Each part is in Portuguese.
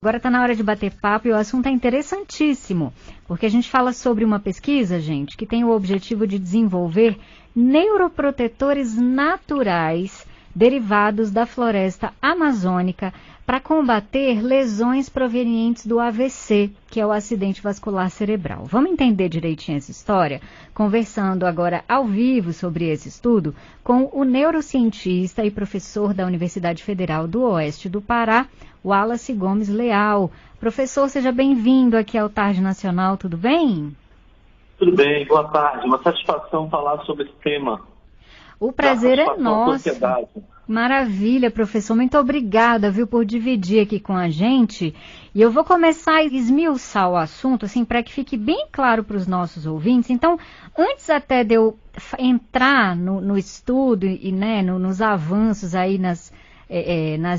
Agora está na hora de bater papo e o assunto é interessantíssimo, porque a gente fala sobre uma pesquisa, gente, que tem o objetivo de desenvolver neuroprotetores naturais derivados da floresta amazônica para combater lesões provenientes do AVC, que é o acidente vascular cerebral. Vamos entender direitinho essa história? Conversando agora ao vivo sobre esse estudo com o neurocientista e professor da Universidade Federal do Oeste do Pará, Wallace Gomes Leal. Professor, seja bem-vindo aqui ao Tarde Nacional, tudo bem? Tudo bem, boa tarde. Uma satisfação falar sobre esse tema. O prazer é nosso. Maravilha, professor. Muito obrigada, viu, por dividir aqui com a gente. E eu vou começar a esmiuçar o assunto, assim, para que fique bem claro para os nossos ouvintes. Então, antes até de eu entrar no estudo e né, nos avanços aí nas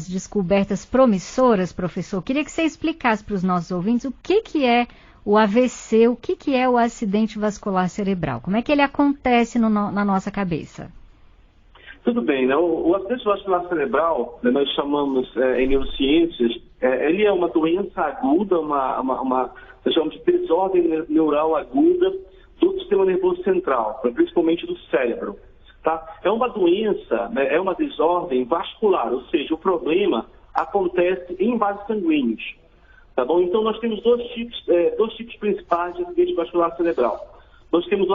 descobertas promissoras, professor, queria que você explicasse para os nossos ouvintes o que é o AVC, o que é o acidente vascular cerebral, como é que ele acontece na nossa cabeça? Tudo bem, né? O acidente vascular cerebral, né, nós chamamos em neurociências, ele é uma doença aguda, nós chamamos de desordem neural aguda do sistema nervoso central, principalmente do cérebro. Tá? É uma doença, né, é uma desordem vascular, ou seja, o problema acontece em vasos sanguíneos. Tá bom? Então nós temos dois tipos principais de acidente vascular cerebral. Nós temos o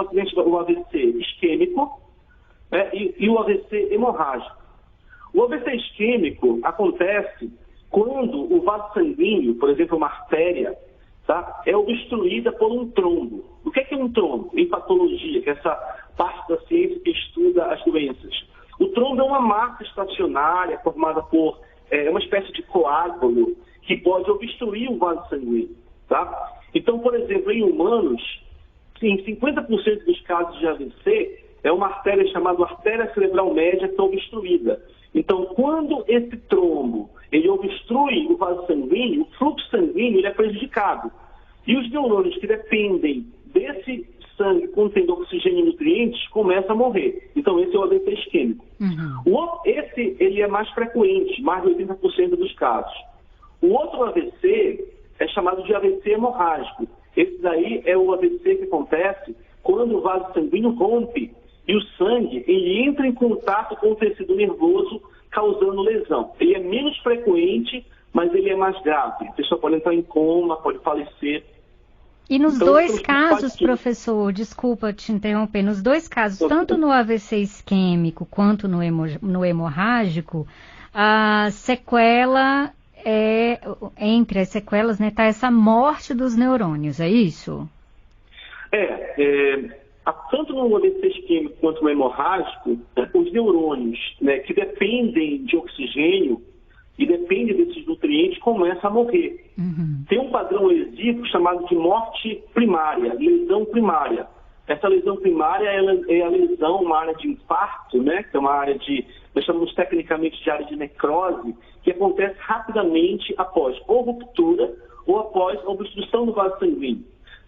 AVC isquêmico, né, e o AVC hemorrágico. O AVC isquêmico acontece quando o vaso sanguíneo, por exemplo, uma artéria, tá, é obstruída por um trombo. O que é um trombo? Em patologia, que é essa parte da ciência que estuda as doenças. O trombo é uma massa estacionária formada por uma espécie de coágulo que pode obstruir o vaso sanguíneo. Tá? Então, por exemplo, em humanos, em 50% dos casos de AVC, é uma artéria chamada artéria cerebral média que está obstruída. Então, quando esse trombo ele obstrui o vaso sanguíneo, o fluxo sanguíneo ele é prejudicado. E os neurônios que dependem desse sangue contendo oxigênio e nutrientes começam a morrer. Então, esse é o AVC isquêmico. Esse ele é mais frequente, mais de 80% dos casos. O outro AVC é chamado de AVC hemorrágico. Esse daí é o AVC que acontece quando o vaso sanguíneo rompe e o sangue ele entra em contato com o tecido nervoso, causando lesão. Ele é menos frequente, mas ele é mais grave. A pessoa pode entrar em coma, pode falecer. E nos dois casos, professor, desculpa te interromper, nos dois casos, tanto no AVC isquêmico quanto no hemorrágico, a sequela entre as sequelas, né, está essa morte dos neurônios, é isso? Tanto no AVC isquêmico quanto no hemorrágico, os neurônios, né, que dependem de oxigênio e dependem desses nutrientes começam a morrer. Tem um padrão exíguo chamado de morte primária, lesão primária. Essa lesão primária é a lesão, uma área de infarto, né, que é uma área nós chamamos tecnicamente de área de necrose, que acontece rapidamente após ou ruptura ou após a obstrução do vaso sanguíneo.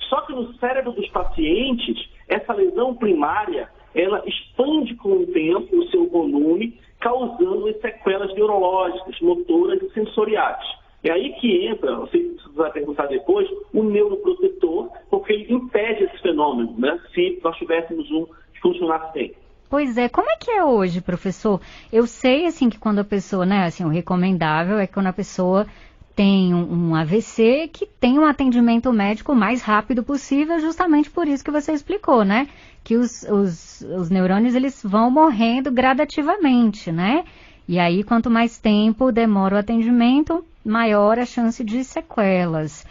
Só que no cérebro dos pacientes, essa lesão primária, ela expande com o tempo o seu volume, causando sequelas neurológicas, motoras e sensoriais. É aí que entra, não sei se você vai perguntar depois, o neuroprotetor, porque ele impede esse fenômeno, né, se nós tivéssemos um que funcionasse bem. Pois é, como é que é hoje, professor? Eu sei, assim, que quando a pessoa, né, assim, o recomendável é quando a pessoa tem um AVC, que tem um atendimento médico o mais rápido possível, justamente por isso que você explicou, né? Que os neurônios, eles vão morrendo gradativamente, né? E aí, quanto mais tempo demora o atendimento, maior a chance de sequelas.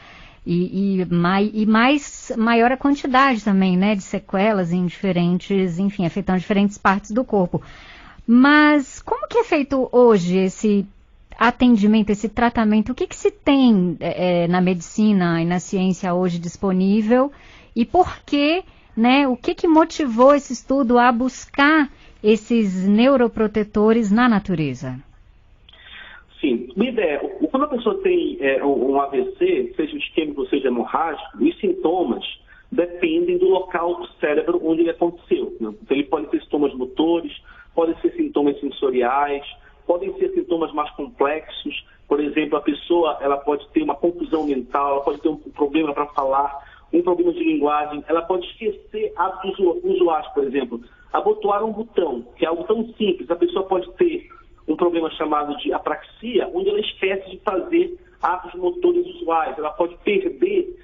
Maior a quantidade também, né? De sequelas em diferentes, enfim, afetando diferentes partes do corpo. Mas como que é feito hoje esse atendimento, esse tratamento? O que se tem na medicina e na ciência hoje disponível e por que, né, o que motivou esse estudo a buscar esses neuroprotetores na natureza? Sim, uma ideia, quando a pessoa tem um AVC, seja isquêmico ou seja hemorrágico, os sintomas dependem do local do cérebro onde ele aconteceu, né? Então ele pode ter sintomas motores, podem ser sintomas sensoriais, podem ser sintomas mais complexos. Por exemplo, a pessoa ela pode ter uma confusão mental, ela pode ter um problema para falar, um problema de linguagem, ela pode esquecer hábitos usuais, por exemplo, abotoar um botão, que é algo tão simples. A pessoa pode ter um problema chamado de apraxia, onde ela esquece de fazer atos motores usuais, ela pode perder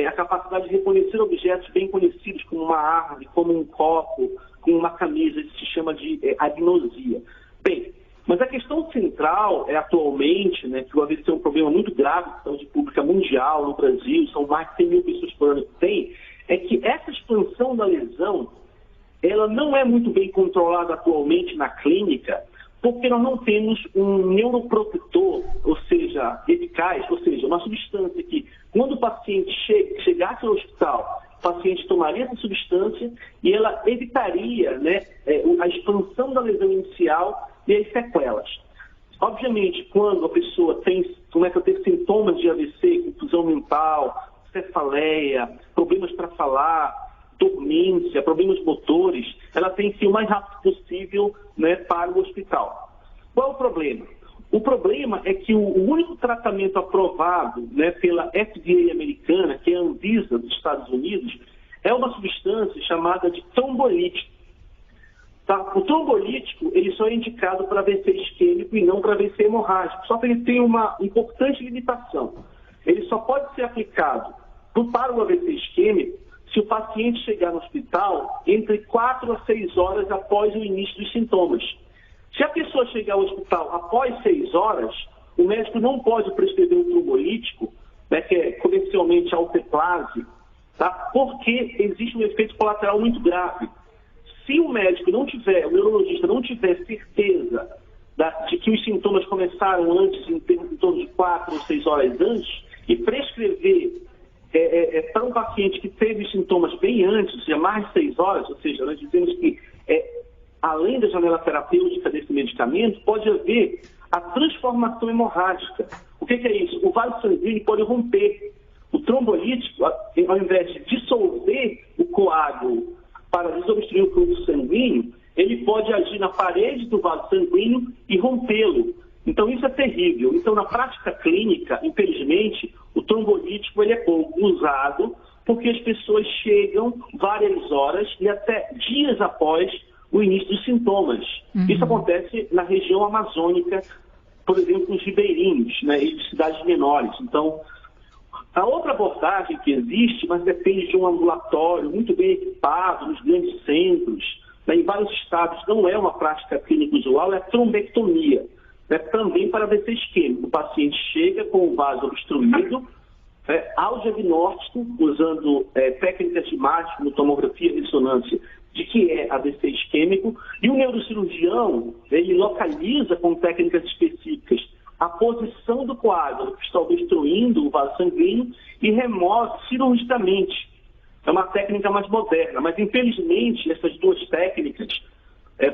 a capacidade de reconhecer objetos bem conhecidos, como uma árvore, como um copo, como uma camisa. Isso se chama de agnosia. Bem, mas a questão central é atualmente, né, que o AVC é um problema muito grave de saúde pública mundial no Brasil, são mais de 100 mil pessoas por ano que tem, é que essa expansão da lesão, ela não é muito bem controlada atualmente na clínica, porque nós não temos um neuroprotetor, ou seja, eficaz, ou seja, uma substância que, quando o paciente chegasse ao hospital, o paciente tomaria essa substância e ela evitaria, né, a expansão da lesão inicial e as sequelas. Obviamente, quando a pessoa começa a ter sintomas de AVC, confusão mental, cefaleia, problemas para falar, dormência, problemas motores, ela tem que ir o mais rápido possível, né, para o hospital. Qual é o problema? O problema é que o único tratamento aprovado, né, pela FDA americana, que é a Anvisa dos Estados Unidos, é uma substância chamada de trombolítico. Tá? O trombolítico ele só é indicado para AVC isquêmico e não para AVC hemorrágico, só que ele tem uma importante limitação. Ele só pode ser aplicado para o AVC isquêmico se o paciente chegar no hospital entre 4 a 6 horas após o início dos sintomas. Se a pessoa chegar ao hospital após 6 horas, o médico não pode prescrever um trombolítico, né, que é comercialmente alteplase, tá? Porque existe um efeito colateral muito grave. Se o médico não tiver, o neurologista não tiver certeza de que os sintomas começaram antes, em torno de 4 ou 6 horas antes, e prescrever para um paciente que teve sintomas bem antes, ou seja, mais de 6 horas, ou seja, nós dizemos que além da janela terapêutica desse medicamento, pode haver a transformação hemorrágica. O que é isso? O vaso sanguíneo pode romper. O trombolítico, ao invés de dissolver o coágulo para desobstruir o fluxo sanguíneo, ele pode agir na parede do vaso sanguíneo e rompê-lo. Então, isso é terrível. Então, na prática clínica, infelizmente, o trombolítico ele é pouco usado porque as pessoas chegam várias horas e até dias após o início dos sintomas. Isso acontece na região amazônica, por exemplo, nos ribeirinhos, né, e de cidades menores. Então, a outra abordagem que existe, mas depende de um ambulatório muito bem equipado, nos grandes centros, né, em vários estados, não é uma prática clínica usual, é a trombectomia. Também para AVC isquêmico. O paciente chega com o vaso obstruído, ao diagnóstico, usando técnicas de imagem, como tomografia e ressonância, de que é AVC isquêmico, e o neurocirurgião, ele localiza com técnicas específicas a posição do coágulo que está obstruindo o vaso sanguíneo e remove cirurgicamente. É uma técnica mais moderna, mas infelizmente essas duas técnicas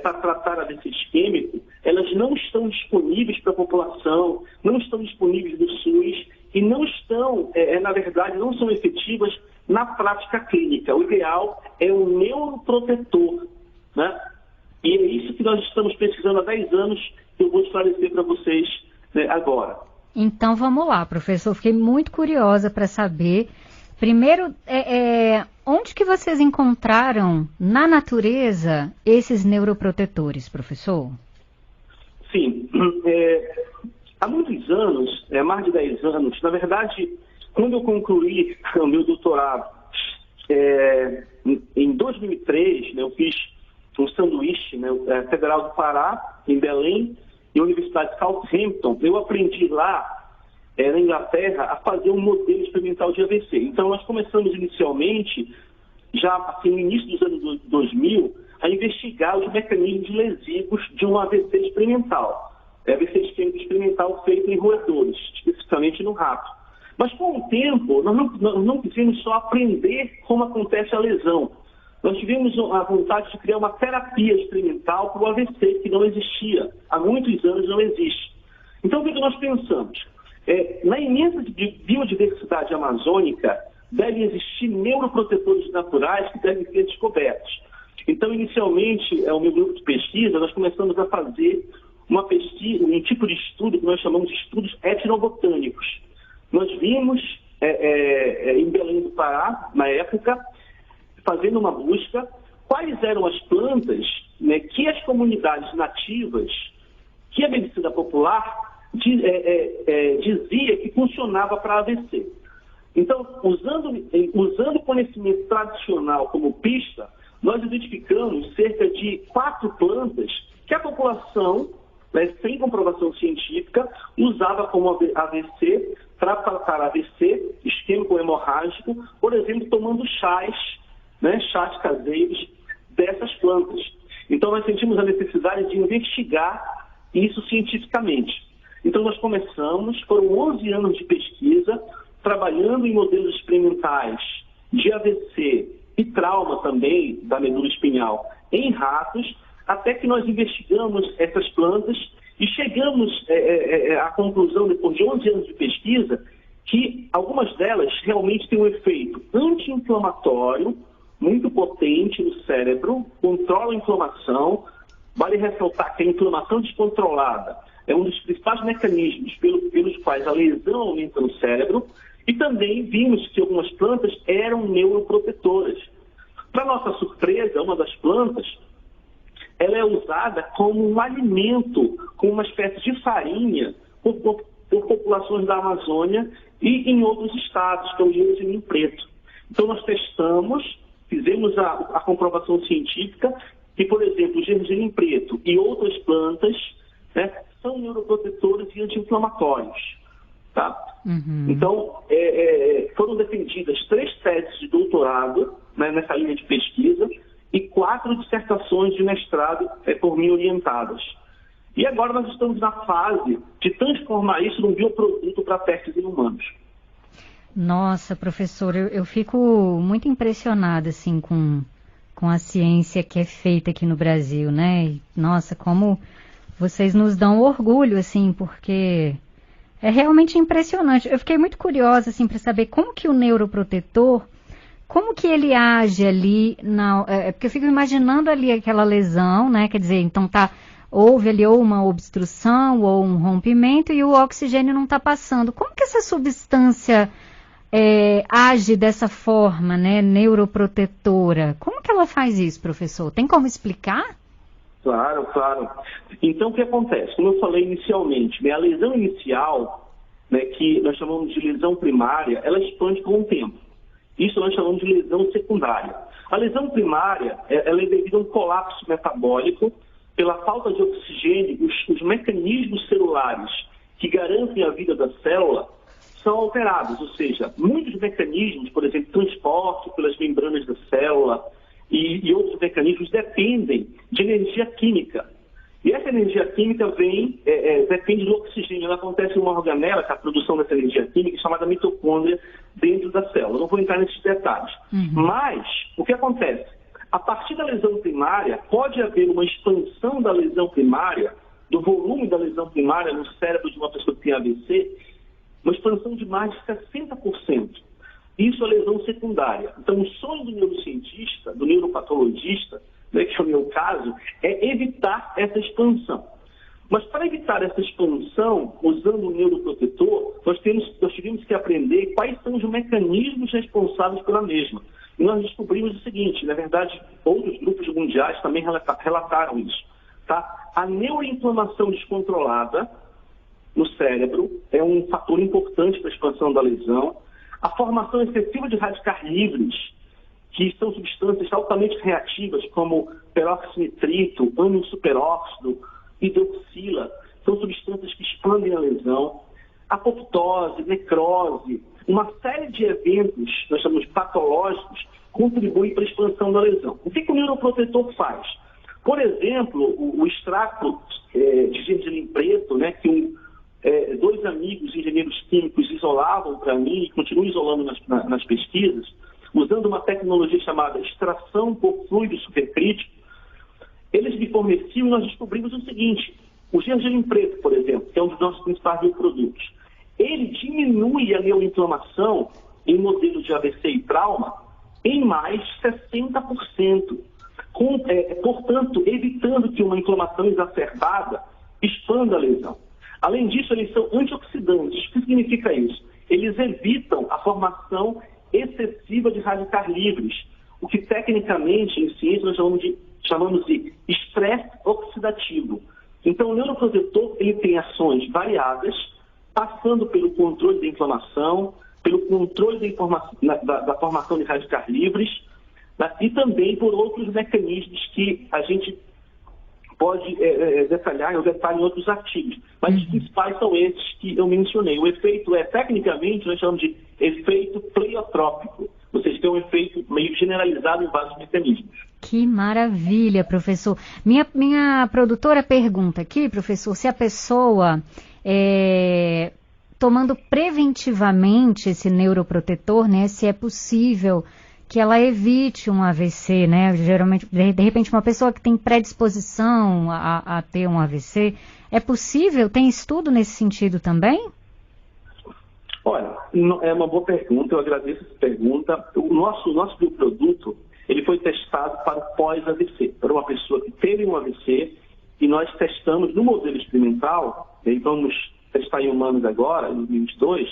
para tratar AVC isquêmico, elas não estão disponíveis para a população, não estão disponíveis no SUS e não estão, na verdade, não são efetivas na prática clínica. O ideal é um neuroprotetor, né? E é isso que nós estamos pesquisando há 10 anos, que eu vou esclarecer para vocês, né, agora. Então vamos lá, professor. Fiquei muito curiosa para saber. Primeiro, onde que vocês encontraram na natureza esses neuroprotetores, professor? Sim, há muitos anos, mais de 10 anos, na verdade, quando eu concluí o meu doutorado, em 2003, né, eu fiz um sanduíche, né, Federal do Pará, em Belém, e a Universidade de Southampton. Eu aprendi lá, na Inglaterra, a fazer um modelo experimental de AVC. Então, nós começamos inicialmente, já assim, no início dos anos 2000, a investigar os mecanismos lesivos de um AVC experimental. AVC isquêmico experimental feito em roedores, especificamente no rato. Mas, com o tempo, nós não quisemos só aprender como acontece a lesão. Nós tivemos a vontade de criar uma terapia experimental para o AVC, que não existia. Há muitos anos não existe. Então, o que nós pensamos? Na imensa biodiversidade amazônica, devem existir neuroprotetores naturais que devem ser descobertos. Então, inicialmente, o meu grupo de pesquisa, nós começamos a fazer uma pesquisa, um tipo de estudo que nós chamamos de estudos etnobotânicos. Nós vimos em Belém do Pará, na época, fazendo uma busca, quais eram as plantas, né, que as comunidades nativas, que a medicina popular dizia que funcionava para AVC. Então, usando o conhecimento tradicional como pista, nós identificamos cerca de 4 plantas que a população, né, sem comprovação científica, usava como AVC, para AVC isquêmico hemorrágico, por exemplo, tomando chás, né, chás caseiros dessas plantas. Então, nós sentimos a necessidade de investigar isso cientificamente. Então, nós começamos, foram 11 anos de pesquisa, trabalhando em modelos experimentais de AVC e trauma também da medula espinhal em ratos, até que nós investigamos essas plantas e chegamos à conclusão, depois de 11 anos de pesquisa, que algumas delas realmente têm um efeito anti-inflamatório muito potente no cérebro, controla a inflamação. Vale ressaltar que a inflamação descontrolada é um dos principais mecanismos pelos quais a lesão aumenta no cérebro, e também vimos que algumas plantas eram neuroprotetoras. Para nossa surpresa, uma das plantas, ela é usada como um alimento, como uma espécie de farinha, por populações da Amazônia e em outros estados, que é o gergelim preto. Então, nós testamos, fizemos a comprovação científica que, por exemplo, o gergelim preto e outras plantas, né, são neuroprotetoras e anti-inflamatórios. Tá? Uhum. Então, foram defendidas 3 teses de doutorado, né, nessa linha de pesquisa e 4 dissertações de mestrado por mim orientadas. E agora nós estamos na fase de transformar isso num bioproduto para testes em humanos. Nossa, professor, eu fico muito impressionada assim, com a ciência que é feita aqui no Brasil, né? E, nossa, como vocês nos dão orgulho, assim, porque é realmente impressionante. Eu fiquei muito curiosa, assim, para saber como que o neuroprotetor, como que ele age ali, porque eu fico imaginando ali aquela lesão, né? Quer dizer, então houve ali ou uma obstrução ou um rompimento e o oxigênio não está passando. Como que essa substância age dessa forma, né, neuroprotetora? Como que ela faz isso, professor? Tem como explicar? Claro, claro. Então, o que acontece? Como eu falei inicialmente, né, a lesão inicial, né, que nós chamamos de lesão primária, ela expande com o tempo. Isso nós chamamos de lesão secundária. A lesão primária, ela é devido a um colapso metabólico, pela falta de oxigênio, os mecanismos celulares que garantem a vida da célula são alterados, ou seja, muitos mecanismos, por exemplo, transporte pelas membranas da célula e outros mecanismos dependem de energia química. E essa energia química depende do oxigênio. Ela acontece em uma organela, que é a produção dessa energia química, chamada mitocôndria, dentro da célula. Não vou entrar nesses detalhes. Uhum. Mas, o que acontece? A partir da lesão primária, pode haver uma expansão da lesão primária, do volume da lesão primária no cérebro de uma pessoa que tem AVC, uma expansão de mais de 60%. Isso é lesão secundária. Então, o sonho do neurocientista, do neuropatologista, né, que é o meu caso, é evitar essa expansão. Mas para evitar essa expansão, usando o neuroprotetor, nós tivemos que aprender quais são os mecanismos responsáveis pela mesma. E nós descobrimos o seguinte, na verdade, outros grupos mundiais também relataram isso. Tá? A neuroinflamação descontrolada no cérebro é um fator importante para a expansão da lesão. A formação excessiva de radicais livres, que são substâncias altamente reativas, como peroxinitrito, ânion superóxido, hidroxila, são substâncias que expandem a lesão. Apoptose, necrose, uma série de eventos, nós chamamos patológicos, contribuem para a expansão da lesão. O que o neuroprotetor faz? Por exemplo, o extrato de gergelim preto, né, que 2 amigos engenheiros químicos isolavam para mim e continuam isolando nas pesquisas, usando uma tecnologia chamada extração por fluido supercrítico, eles me forneciam e nós descobrimos o seguinte: o gergelim preto, por exemplo, que é um dos nossos principais bioprodutos, ele diminui a neuroinflamação em modelos de AVC e trauma em mais 60%, portanto, evitando que uma inflamação exacerbada expanda a lesão. Além disso, eles são antioxidantes. O que significa isso? eles evitam a formação excessiva de radicais livres, o que tecnicamente em ciência nós chamamos de estresse oxidativo. Então, o neuroprotetor ele tem ações variadas, passando pelo controle da inflamação, pelo controle da formação de radicais livres, e também por outros mecanismos que a gente pode detalhar em outros artigos. Mas os principais são esses que eu mencionei. O efeito tecnicamente, nós chamamos de efeito pleiotrópico, ou seja, tem um efeito meio generalizado em vários mecanismos. Que maravilha, professor. Minha produtora pergunta aqui, professor, se a pessoa tomando preventivamente esse neuroprotetor, né, se é possível que ela evite um AVC, né? Geralmente, de repente, uma pessoa que tem predisposição a ter um AVC, é possível? Tem estudo nesse sentido também? Olha, é uma boa pergunta, eu agradeço essa pergunta. O nosso bioproduto, ele foi testado para o pós-AVC, para uma pessoa que teve um AVC, e nós testamos no modelo experimental, e vamos testar em humanos agora, em 2022,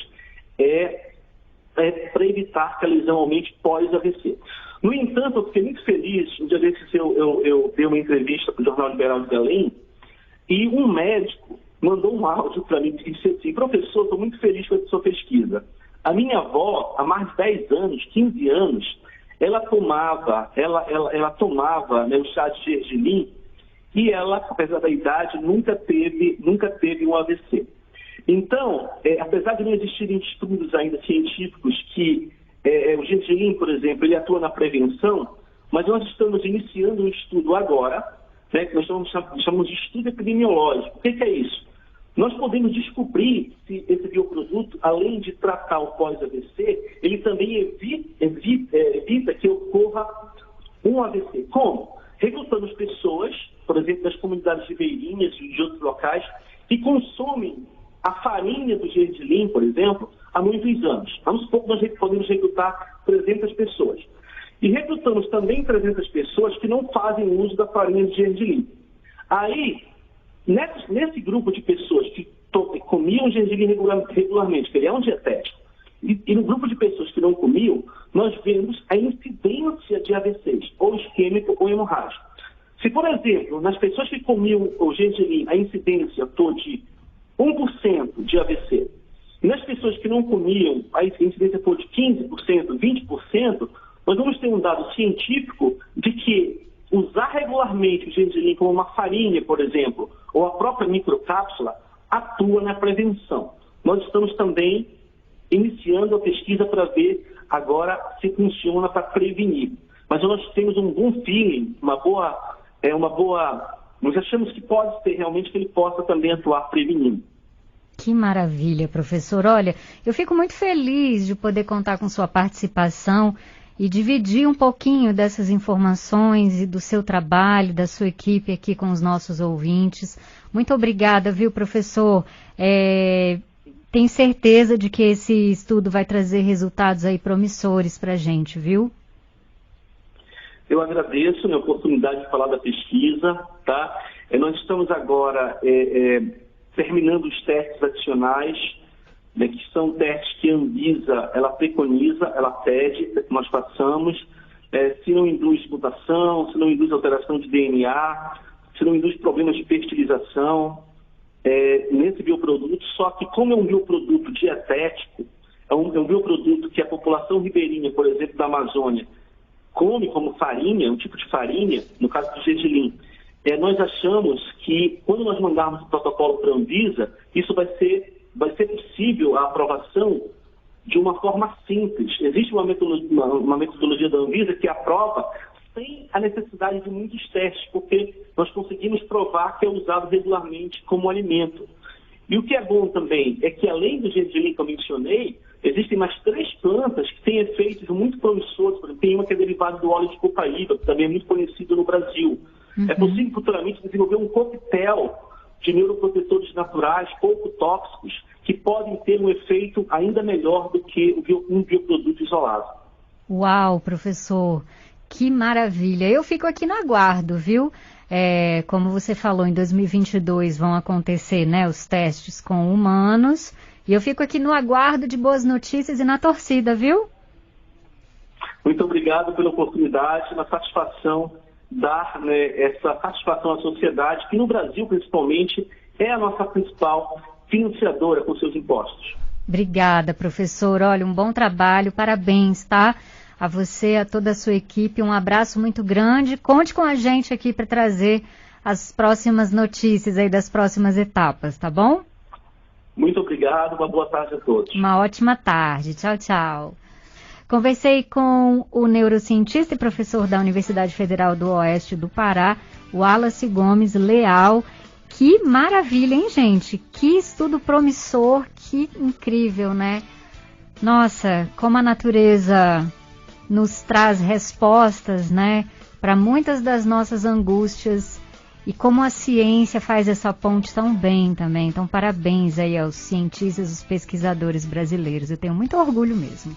para evitar que a lesão aumente pós-AVC. No entanto, eu fiquei muito feliz, um dia desses eu dei uma entrevista para o Jornal Liberal de Belém, e um médico mandou um áudio para mim e disse assim: professor, estou muito feliz com a sua pesquisa. A minha avó, há mais de 10 anos, 15 anos, ela tomava o chá de gergelim, e ela, apesar da idade, nunca teve um AVC. Então, apesar de não existirem estudos ainda científicos que o gergelim, por exemplo, ele atua na prevenção, mas nós estamos iniciando um estudo agora, né, que nós chamamos de estudo epidemiológico. O que é isso? Nós podemos descobrir se esse bioproduto, além de tratar o pós-AVC, ele também evita que ocorra um AVC. Como? Recrutamos pessoas, por exemplo, das comunidades ribeirinhas e de outros locais, que consomem a farinha do gergelim, por exemplo, há muitos anos. Vamos supor que nós podemos recrutar 300 pessoas. E recrutamos também 300 pessoas que não fazem uso da farinha de gergelim. Aí, nesse grupo de pessoas que comiam gergelim regularmente, que ele é um dietético, e no grupo de pessoas que não comiam, nós vemos a incidência de AVCs, ou isquêmico ou hemorrágico. Se, por exemplo, nas pessoas que comiam o gergelim, a incidência foi de 1% de AVC, e nas pessoas que não comiam, a incidência for de 15%, 20%, nós vamos ter um dado científico de que usar regularmente o gergelim como uma farinha, por exemplo, ou a própria microcápsula, atua na prevenção. Nós estamos também iniciando a pesquisa para ver agora se funciona para prevenir. Mas nós temos um bom feeling, nós achamos que pode ser realmente que ele possa também atuar prevenindo. Que maravilha, professor. Olha, eu fico muito feliz de poder contar com sua participação e dividir um pouquinho dessas informações e do seu trabalho, da sua equipe aqui com os nossos ouvintes. Muito obrigada, viu, professor? Tenho certeza de que esse estudo vai trazer resultados aí promissores para a gente, viu? Eu agradeço a oportunidade de falar da pesquisa, tá? Nós estamos agora terminando os testes adicionais, né, que são testes que a Anvisa, ela preconiza, ela pede que nós façamos, se não induz mutação, se não induz alteração de DNA, se não induz problemas de fertilização, nesse bioproduto, só que como é um bioproduto dietético, é um bioproduto que a população ribeirinha, por exemplo, da Amazônia, come como farinha, um tipo de farinha, no caso do gergelim, nós achamos que quando nós mandarmos o protocolo para a Anvisa, isso vai ser possível a aprovação de uma forma simples. Existe uma metodologia da Anvisa que aprova sem a necessidade de muitos testes, porque nós conseguimos provar que é usado regularmente como alimento. E o que é bom também é que, além do gergelim que eu mencionei, existem mais 3 plantas que têm efeitos muito promissores. Por exemplo, tem uma que é derivada do óleo de copaíba, que também é muito conhecido no Brasil. Uhum. É possível futuramente desenvolver um coquetel de neuroprotetores naturais pouco tóxicos que podem ter um efeito ainda melhor do que um bioproduto isolado. Uau, professor, que maravilha! Eu fico aqui no aguardo, viu? Como você falou, em 2022 vão acontecer, né, os testes com humanos E eu fico aqui no aguardo de boas notícias e na torcida, viu? Muito obrigado pela oportunidade, uma satisfação dar, né, essa satisfação à sociedade, que no Brasil, principalmente, é a nossa principal financiadora com seus impostos. Obrigada, professor. Olha, um bom trabalho, parabéns, tá? A você, a toda a sua equipe, um abraço muito grande. Conte com a gente aqui para trazer as próximas notícias aí das próximas etapas, tá bom? Muito obrigado, uma boa tarde a todos. Uma ótima tarde. Tchau, tchau. Conversei com o neurocientista e professor da Universidade Federal do Oeste do Pará, Wallace Gomes Leal. Que maravilha, hein, gente? Que estudo promissor, que incrível, né? Nossa, como a natureza nos traz respostas, né, para muitas das nossas angústias e como a ciência faz essa ponte tão bem também. Então, parabéns aí aos cientistas, os pesquisadores brasileiros. Eu tenho muito orgulho mesmo.